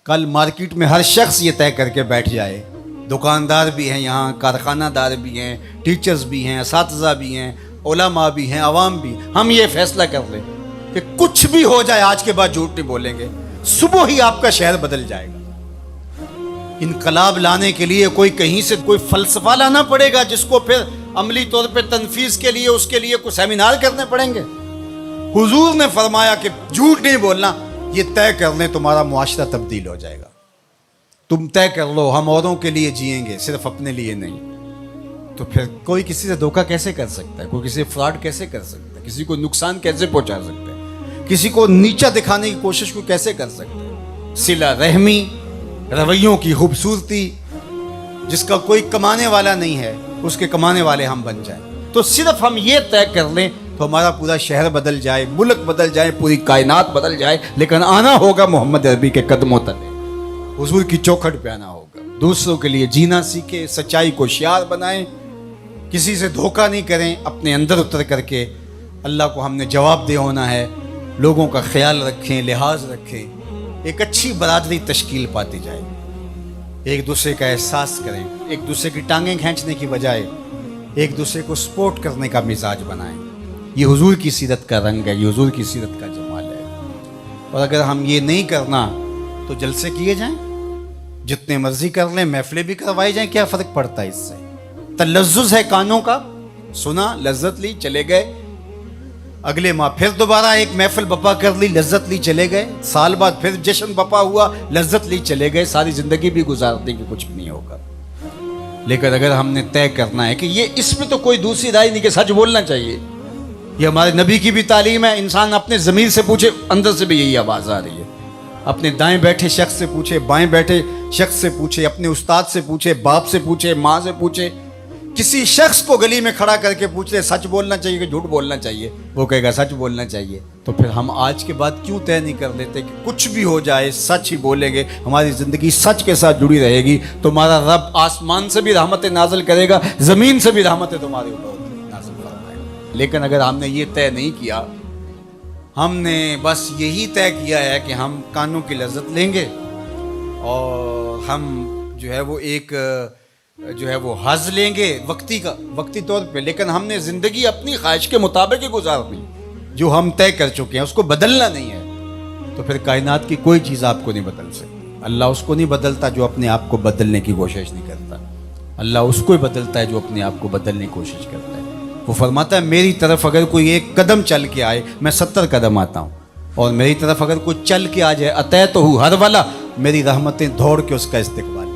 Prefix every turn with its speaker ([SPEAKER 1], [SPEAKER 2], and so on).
[SPEAKER 1] کل مارکیٹ میں ہر شخص یہ طے کر کے بیٹھ جائے، دکاندار بھی ہیں یہاں، کارخانہ دار بھی ہیں، ٹیچرز بھی ہیں، اساتذہ بھی ہیں، علماء بھی ہیں، عوام بھی، ہم یہ فیصلہ کر لیں کہ کچھ بھی ہو جائے آج کے بعد جھوٹ نہیں بولیں گے، صبح ہی آپ کا شہر بدل جائے گا۔ انقلاب لانے کے لیے کوئی کہیں سے کوئی فلسفہ لانا پڑے گا جس کو پھر عملی طور پہ تنفیذ کے لیے اس کے لیے کوئی سیمینار کرنے پڑیں گے۔ حضور نے فرمایا کہ جھوٹ نہیں بولنا، یہ طے کر لیں تمہارا معاشرہ تبدیل ہو جائے گا۔ تم طے کر لو ہم اوروں کے لیے جئیں گے، صرف اپنے لیے نہیں۔ تو پھر کوئی کسی سے دھوکہ کیسے کر سکتا ہے؟ کوئی کسی سے فراڈ کیسے کر سکتا ہے؟ کسی کو نقصان کیسے پہنچا سکتا ہے؟ کسی کو نیچا دکھانے کی کوشش کو کیسے کر سکتا ہے؟ صلہ رحمی، رویوں کی خوبصورتی، جس کا کوئی کمانے والا نہیں ہے اس کے کمانے والے ہم بن جائیں۔ تو صرف ہم یہ طے کر لیں تو ہمارا پورا شہر بدل جائے، ملک بدل جائے، پوری کائنات بدل جائے، لیکن آنا ہوگا محمد عربی کے قدموں تلے، حضور کی چوکھٹ پہ آنا ہوگا۔ دوسروں کے لیے جینا سیکھیں، سچائی کو شعار بنائیں، کسی سے دھوکہ نہیں کریں، اپنے اندر اتر کر کے اللہ کو ہم نے جواب دہ ہونا ہے، لوگوں کا خیال رکھیں، لحاظ رکھیں، ایک اچھی برادری تشکیل پاتی جائے، ایک دوسرے کا احساس کریں، ایک دوسرے کی ٹانگیں کھینچنے کی بجائے ایک دوسرے کو سپورٹ کرنے کا مزاج بنائیں۔ یہ حضور کی سیرت کا رنگ ہے، یہ حضور کی سیرت کا جمال ہے۔ اور اگر ہم یہ نہیں کرنا تو جلسے کیے جائیں، جتنے مرضی کر لیں، محفلیں بھی کروائی جائیں، کیا فرق پڑتا ہے اس سے؟ تلذذ ہے کانوں کا، سنا، لذت لی، چلے گئے، اگلے ماہ پھر دوبارہ ایک محفل بپا کر لی، لذت لی، چلے گئے، سال بعد پھر جشن بپا ہوا، لذت لی، چلے گئے، ساری زندگی بھی گزار دیں کہ کچھ بھی نہیں ہوگا۔ لیکن اگر ہم نے طے کرنا ہے کہ یہ اس میں تو کوئی دوسری رائے نہیں کہ سچ بولنا چاہیے، یہ ہمارے نبی کی بھی تعلیم ہے، انسان اپنے ضمیر سے پوچھے، اندر سے بھی یہی آواز آ رہی ہے، اپنے دائیں بیٹھے شخص سے پوچھے، بائیں بیٹھے شخص سے پوچھے، اپنے استاد سے پوچھے، باپ سے پوچھے، ماں سے پوچھے، کسی شخص کو گلی میں کھڑا کر کے پوچھ لے سچ بولنا چاہیے کہ جھوٹ بولنا چاہیے، وہ کہے گا سچ بولنا چاہیے۔ تو پھر ہم آج کے بعد کیوں طے نہیں کر لیتے کہ کچھ بھی ہو جائے سچ ہی بولیں گے، ہماری زندگی سچ کے ساتھ جڑی رہے گی، تمہارا رب آسمان سے بھی رحمتیں نازل کرے گا، زمین سے بھی رحمتیں تمہارے اوپر نازل فرمائے گا۔ لیکن اگر ہم نے یہ طے نہیں کیا، ہم نے بس یہی طے کیا ہے کہ ہم کانوں کی لذت لیں گے اور ہم جو ہے وہ ایک حظ لیں گے وقتی طور پہ، لیکن ہم نے زندگی اپنی خواہش کے مطابق ہی گزارنی، جو ہم طے کر چکے ہیں اس کو بدلنا نہیں ہے، تو پھر کائنات کی کوئی چیز آپ کو نہیں بدل سکتی۔ اللہ اس کو نہیں بدلتا جو اپنے آپ کو بدلنے کی کوشش نہیں کرتا، اللہ اس کو ہی بدلتا ہے جو اپنے آپ کو بدلنے کی کوشش کرتا ہے۔ وہ فرماتا ہے میری طرف اگر کوئی ایک قدم چل کے آئے میں 70 قدم آتا ہوں، اور میری طرف اگر کوئی چل کے آ جائے اتیتہ ہر والا، میری رحمتیں دوڑ کے اس کا استقبال